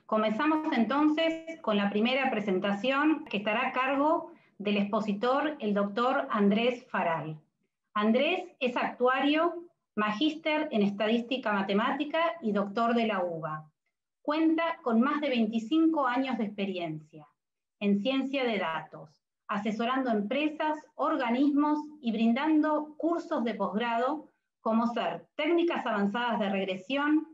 Comenzamos entonces con la primera presentación que estará a cargo del expositor, el doctor Andrés Faral. Andrés es actuario, magíster en estadística matemática y doctor de la UBA. Cuenta con más de 25 años de experiencia en ciencia de datos, asesorando empresas, organismos y brindando cursos de posgrado como ser técnicas avanzadas de regresión,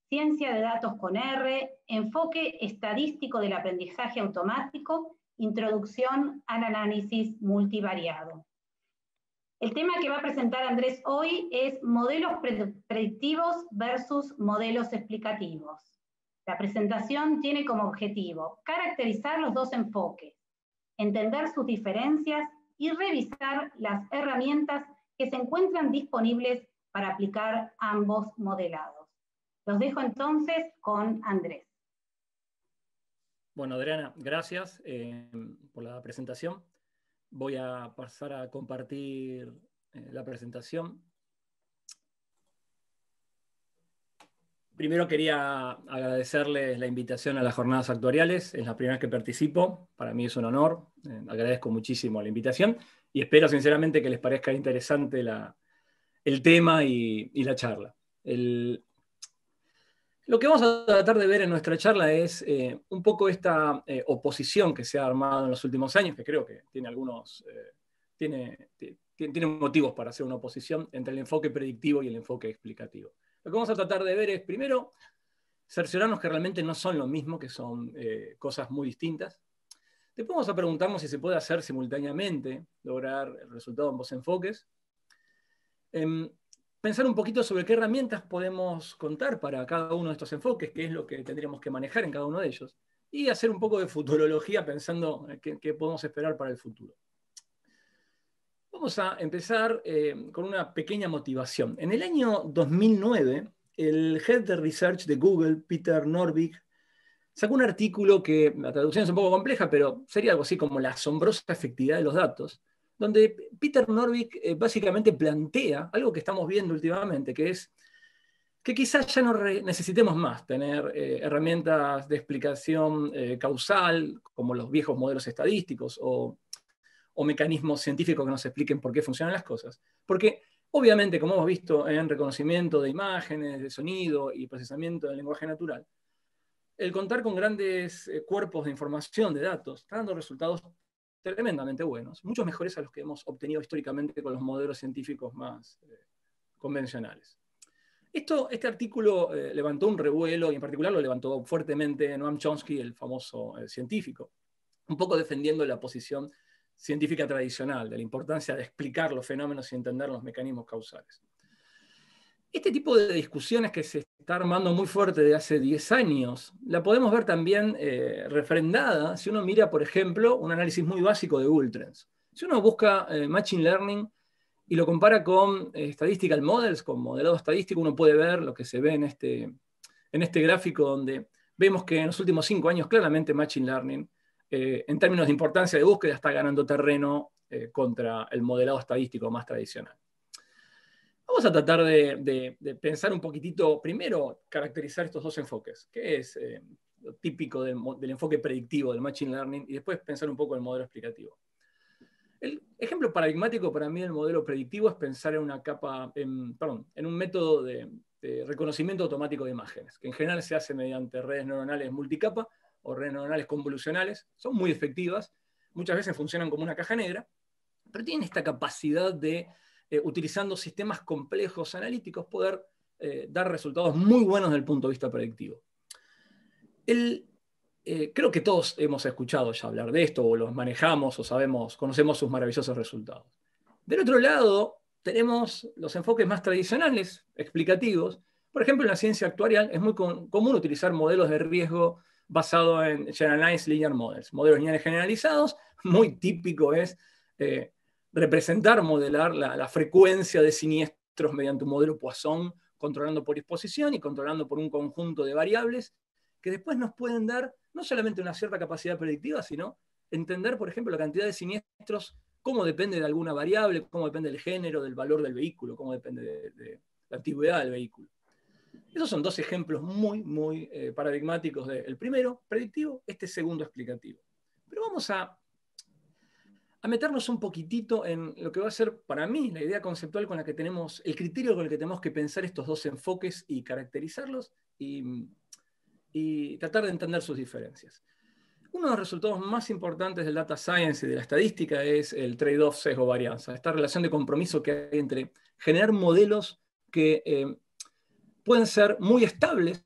ciencia de datos con R, enfoque estadístico del aprendizaje automático, introducción al análisis multivariado. El tema que va a presentar Andrés hoy es modelos predictivos versus modelos explicativos. La presentación tiene como objetivo caracterizar los dos enfoques, entender sus diferencias y revisar las herramientas que se encuentran disponibles para aplicar ambos modelados. Los dejo entonces con Andrés. Bueno, Adriana, gracias por la presentación. Voy a pasar a compartir la presentación. Primero quería agradecerles la invitación a las jornadas actuariales. Es la primera vez que participo. Para mí es un honor. Agradezco muchísimo la invitación y espero sinceramente que les parezca interesante el tema y la charla. Lo que vamos a tratar de ver en nuestra charla es un poco esta oposición que se ha armado en los últimos años, que creo que tiene tiene motivos para hacer una oposición entre el enfoque predictivo y el enfoque explicativo. Lo que vamos a tratar de ver es, primero, cerciorarnos que realmente no son lo mismo, que son cosas muy distintas. Después vamos a preguntarnos si se puede hacer simultáneamente, lograr el resultado en ambos enfoques. Pensar un poquito sobre qué herramientas podemos contar para cada uno de estos enfoques, qué es lo que tendríamos que manejar en cada uno de ellos, y hacer un poco de futurología pensando qué podemos esperar para el futuro. Vamos a empezar con una pequeña motivación. En el año 2009, el Head de Research de Google, Peter Norvig, sacó un artículo que la traducción es un poco compleja, pero sería algo así como la asombrosa efectividad de los datos, donde Peter Norvig básicamente plantea algo que estamos viendo últimamente, que es que quizás ya no necesitemos más tener herramientas de explicación causal, como los viejos modelos estadísticos o mecanismos científicos que nos expliquen por qué funcionan las cosas. Porque, obviamente, como hemos visto en reconocimiento de imágenes, de sonido y procesamiento del lenguaje natural, el contar con grandes cuerpos de información, de datos, está dando resultados tremendamente buenos, muchos mejores a los que hemos obtenido históricamente con los modelos científicos más convencionales. Este artículo levantó un revuelo, y en particular lo levantó fuertemente Noam Chomsky, el famoso científico, un poco defendiendo la posición científica tradicional, de la importancia de explicar los fenómenos y entender los mecanismos causales. Este tipo de discusiones que se está armando muy fuerte de hace 10 años, la podemos ver también refrendada si uno mira, por ejemplo, un análisis muy básico de Google Trends. Si uno busca Machine Learning y lo compara con Statistical Models, con modelado estadístico, uno puede ver lo que se ve en este gráfico, donde vemos que en los últimos 5 años claramente Machine Learning, en términos de importancia de búsqueda, está ganando terreno contra el modelado estadístico más tradicional. Vamos a tratar de pensar un poquitito, primero, caracterizar estos dos enfoques, que es lo típico del enfoque predictivo del Machine Learning, y después pensar un poco en el modelo explicativo. El ejemplo paradigmático para mí del modelo predictivo es pensar en un método de reconocimiento automático de imágenes, que en general se hace mediante redes neuronales multicapa o redes neuronales convolucionales. Son muy efectivas, muchas veces funcionan como una caja negra, pero tienen esta capacidad de, utilizando sistemas complejos analíticos, poder dar resultados muy buenos desde el punto de vista predictivo. Creo que todos hemos escuchado ya hablar de esto, o los manejamos, o conocemos sus maravillosos resultados. Del otro lado, tenemos los enfoques más tradicionales, explicativos. Por ejemplo, en la ciencia actuarial es muy común utilizar modelos de riesgo basados en Generalized Linear Models, modelos lineales generalizados. Muy típico es modelar la frecuencia de siniestros mediante un modelo Poisson, controlando por exposición y controlando por un conjunto de variables que después nos pueden dar no solamente una cierta capacidad predictiva, sino entender, por ejemplo, la cantidad de siniestros, cómo depende de alguna variable, cómo depende del género, del valor del vehículo, cómo depende de la antigüedad del vehículo. Esos son dos ejemplos muy paradigmáticos el primero, predictivo, este segundo explicativo. Pero vamos a meternos un poquitito en lo que va a ser para mí la idea conceptual con la que tenemos, el criterio con el que tenemos que pensar estos dos enfoques y caracterizarlos y tratar de entender sus diferencias. Uno de los resultados más importantes del data science y de la estadística es el trade-off sesgo-varianza, esta relación de compromiso que hay entre generar modelos que pueden ser muy estables,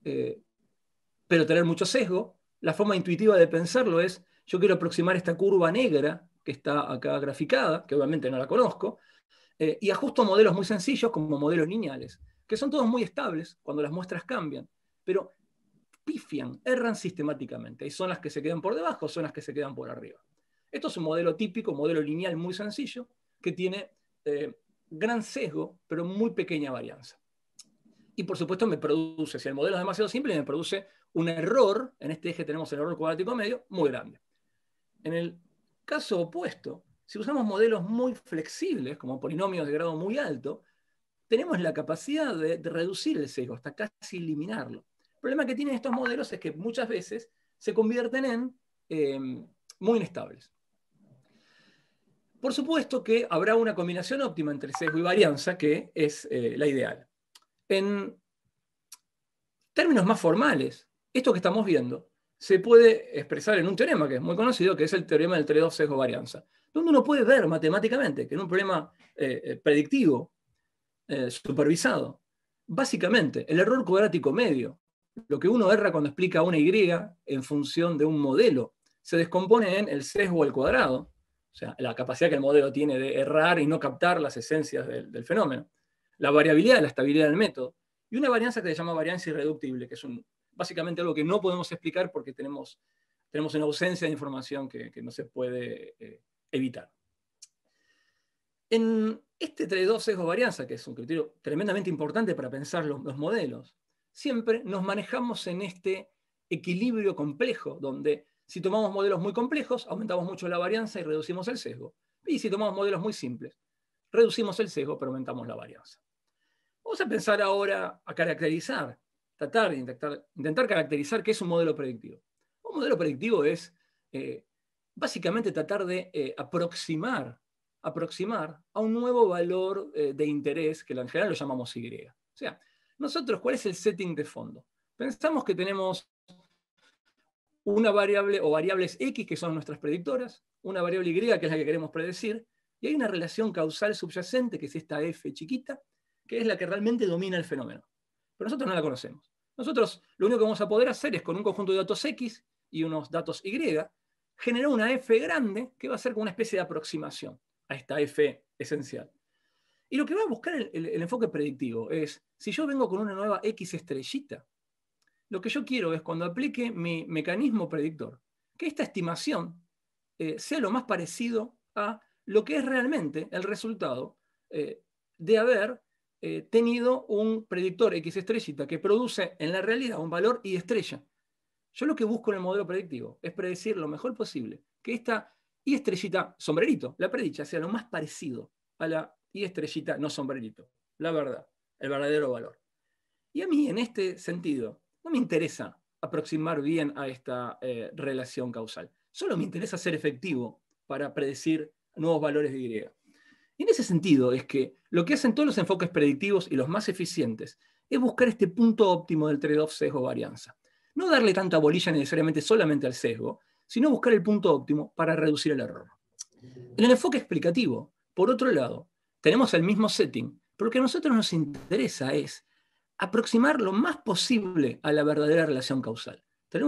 pero tener mucho sesgo. La forma intuitiva de pensarlo es, yo quiero aproximar esta curva negra que está acá graficada, que obviamente no la conozco, y ajusto modelos muy sencillos como modelos lineales, que son todos muy estables cuando las muestras cambian, pero pifian, erran sistemáticamente. Y son las que se quedan por debajo, son las que se quedan por arriba. Esto es un modelo típico, un modelo lineal muy sencillo, que tiene gran sesgo, pero muy pequeña varianza. Y por supuesto me produce, si el modelo es demasiado simple, me produce un error, en este eje tenemos el error cuadrático medio, muy grande. En el caso opuesto, si usamos modelos muy flexibles, como polinomios de grado muy alto, tenemos la capacidad de reducir el sesgo, hasta casi eliminarlo. El problema que tienen estos modelos es que muchas veces se convierten en muy inestables. Por supuesto que habrá una combinación óptima entre sesgo y varianza, que es la ideal. En términos más formales, esto que estamos viendo se puede expresar en un teorema que es muy conocido, que es el teorema del trade-off sesgo-varianza, donde uno puede ver matemáticamente que en un problema predictivo, supervisado, básicamente el error cuadrático medio, lo que uno erra cuando explica una Y en función de un modelo, se descompone en el sesgo al cuadrado, o sea, la capacidad que el modelo tiene de errar y no captar las esencias del fenómeno, la variabilidad, la estabilidad del método, y una varianza que se llama varianza irreductible, que es básicamente algo que no podemos explicar porque tenemos una ausencia de información que no se puede evitar. En este trade-off sesgo-varianza, que es un criterio tremendamente importante para pensar los modelos, siempre nos manejamos en este equilibrio complejo, donde si tomamos modelos muy complejos, aumentamos mucho la varianza y reducimos el sesgo. Y si tomamos modelos muy simples, reducimos el sesgo, pero aumentamos la varianza. Vamos a pensar ahora a caracterizar, tratar de intentar caracterizar qué es un modelo predictivo. Un modelo predictivo es básicamente tratar de aproximar a un nuevo valor de interés, que en general lo llamamos Y. O sea, nosotros, ¿cuál es el setting de fondo? Pensamos que tenemos una variable o variables X, que son nuestras predictoras, una variable Y, que es la que queremos predecir, y hay una relación causal subyacente, que es esta F chiquita, que es la que realmente domina el fenómeno. Pero nosotros no la conocemos. Nosotros lo único que vamos a poder hacer es, con un conjunto de datos X y unos datos Y, generar una F grande que va a ser como una especie de aproximación a esta F esencial. Y lo que va a buscar el enfoque predictivo es, si yo vengo con una nueva X estrellita, lo que yo quiero es, cuando aplique mi mecanismo predictor, que esta estimación sea lo más parecido a lo que es realmente el resultado de haber tenido un predictor X estrellita que produce en la realidad un valor Y estrella. Yo lo que busco en el modelo predictivo es predecir lo mejor posible que esta Y estrellita sombrerito, la predicha, sea lo más parecido a la Y estrellita no sombrerito, la verdad, el verdadero valor. Y a mí, en este sentido, no me interesa aproximar bien a esta relación causal. Solo me interesa ser efectivo para predecir nuevos valores de Y. Y en ese sentido es que lo que hacen todos los enfoques predictivos y los más eficientes es buscar este punto óptimo del trade-off sesgo-varianza. No darle tanta bolilla necesariamente solamente al sesgo, sino buscar el punto óptimo para reducir el error. En el enfoque explicativo, por otro lado, tenemos el mismo setting, pero lo que a nosotros nos interesa es aproximar lo más posible a la verdadera relación causal. Tener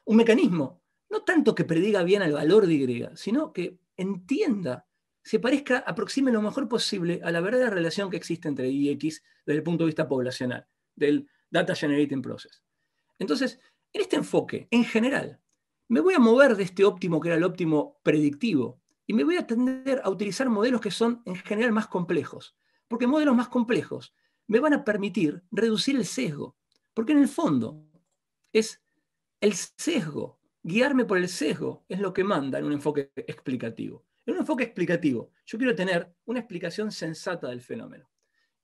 un mecanismo, no tanto que prediga bien el valor de Y, sino que entienda, se parezca, aproxime lo mejor posible a la verdadera relación que existe entre Y y X desde el punto de vista poblacional, del Data Generating Process. Entonces, en este enfoque, en general, me voy a mover de este óptimo que era el óptimo predictivo y me voy a tender a utilizar modelos que son en general más complejos, porque modelos más complejos me van a permitir reducir el sesgo, porque en el fondo es el sesgo, guiarme por el sesgo es lo que manda en un enfoque explicativo. En un enfoque explicativo yo quiero tener una explicación sensata del fenómeno.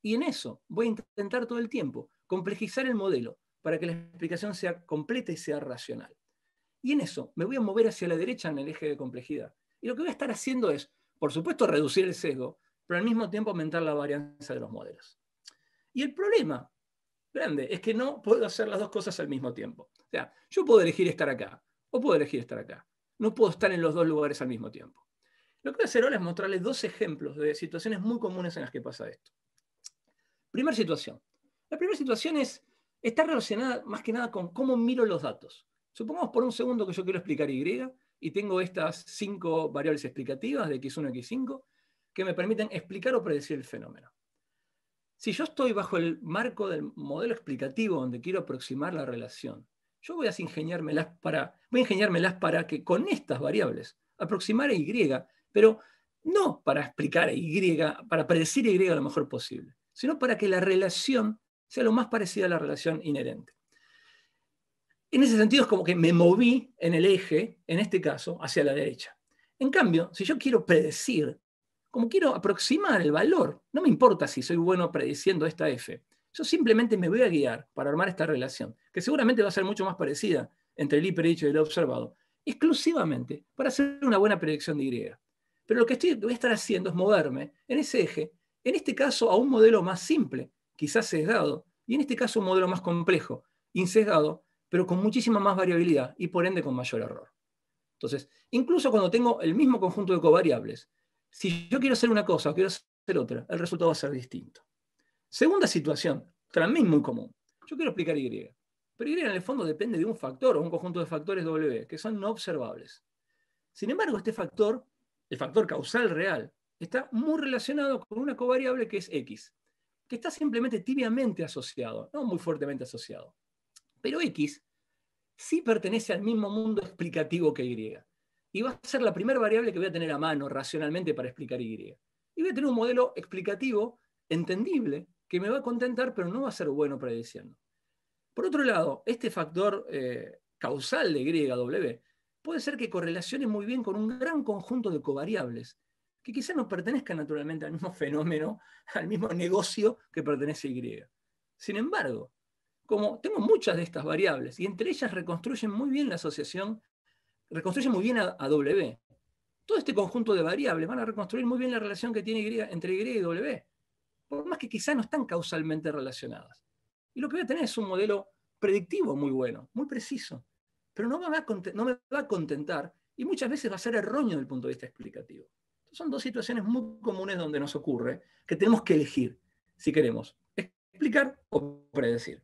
Y en eso voy a intentar todo el tiempo complejizar el modelo para que la explicación sea completa y sea racional. Y en eso me voy a mover hacia la derecha en el eje de complejidad. Y lo que voy a estar haciendo es, por supuesto, reducir el sesgo, pero al mismo tiempo aumentar la varianza de los modelos. Y el problema grande es que no puedo hacer las dos cosas al mismo tiempo. O sea, yo puedo elegir estar acá o puedo elegir estar acá. No puedo estar en los dos lugares al mismo tiempo. Lo que voy a hacer ahora es mostrarles dos ejemplos de situaciones muy comunes en las que pasa esto. Primera situación. La primera situación está relacionada más que nada con cómo miro los datos. Supongamos por un segundo que yo quiero explicar Y y tengo estas 5 variables explicativas de X1 y X5 que me permiten explicar o predecir el fenómeno. Si yo estoy bajo el marco del modelo explicativo donde quiero aproximar la relación, yo voy a ingeniármelas para que con estas variables aproximar a Y, pero no para explicar a Y, para predecir a Y lo mejor posible, sino para que la relación sea lo más parecida a la relación inherente. En ese sentido es como que me moví en el eje, en este caso, hacia la derecha. En cambio, si yo quiero predecir, como quiero aproximar el valor, no me importa si soy bueno prediciendo esta f, yo simplemente me voy a guiar para armar esta relación, que seguramente va a ser mucho más parecida entre el I predicho y el observado, exclusivamente para hacer una buena predicción de Y. Pero lo que voy a estar haciendo es moverme en ese eje, en este caso a un modelo más simple, quizás sesgado, y en este caso un modelo más complejo, insesgado, pero con muchísima más variabilidad y por ende con mayor error. Entonces, incluso cuando tengo el mismo conjunto de covariables, si yo quiero hacer una cosa o quiero hacer otra, el resultado va a ser distinto. Segunda situación, también muy común. Yo quiero explicar Y, pero Y en el fondo depende de un factor o un conjunto de factores W, que son no observables. Sin embargo, este factor, el factor causal real, está muy relacionado con una covariable que es X, que está simplemente tibiamente asociado, no muy fuertemente asociado. Pero X sí pertenece al mismo mundo explicativo que Y. Y va a ser la primera variable que voy a tener a mano racionalmente para explicar Y. Y voy a tener un modelo explicativo entendible que me va a contentar, pero no va a ser bueno prediciendo. Por otro lado, este factor causal de Y, W, puede ser que correlacione muy bien con un gran conjunto de covariables que quizás no pertenezcan naturalmente al mismo fenómeno, al mismo negocio que pertenece a Y. Sin embargo, como tengo muchas de estas variables y entre ellas reconstruyen muy bien la asociación, reconstruyen muy bien a W, todo este conjunto de variables van a reconstruir muy bien la relación que tiene entre Y y W, por más que quizás no están causalmente relacionadas. Y lo que voy a tener es un modelo predictivo muy bueno, muy preciso, pero no me va a contentar y muchas veces va a ser erróneo desde el punto de vista explicativo. Son dos situaciones muy comunes donde nos ocurre que tenemos que elegir si queremos explicar o predecir.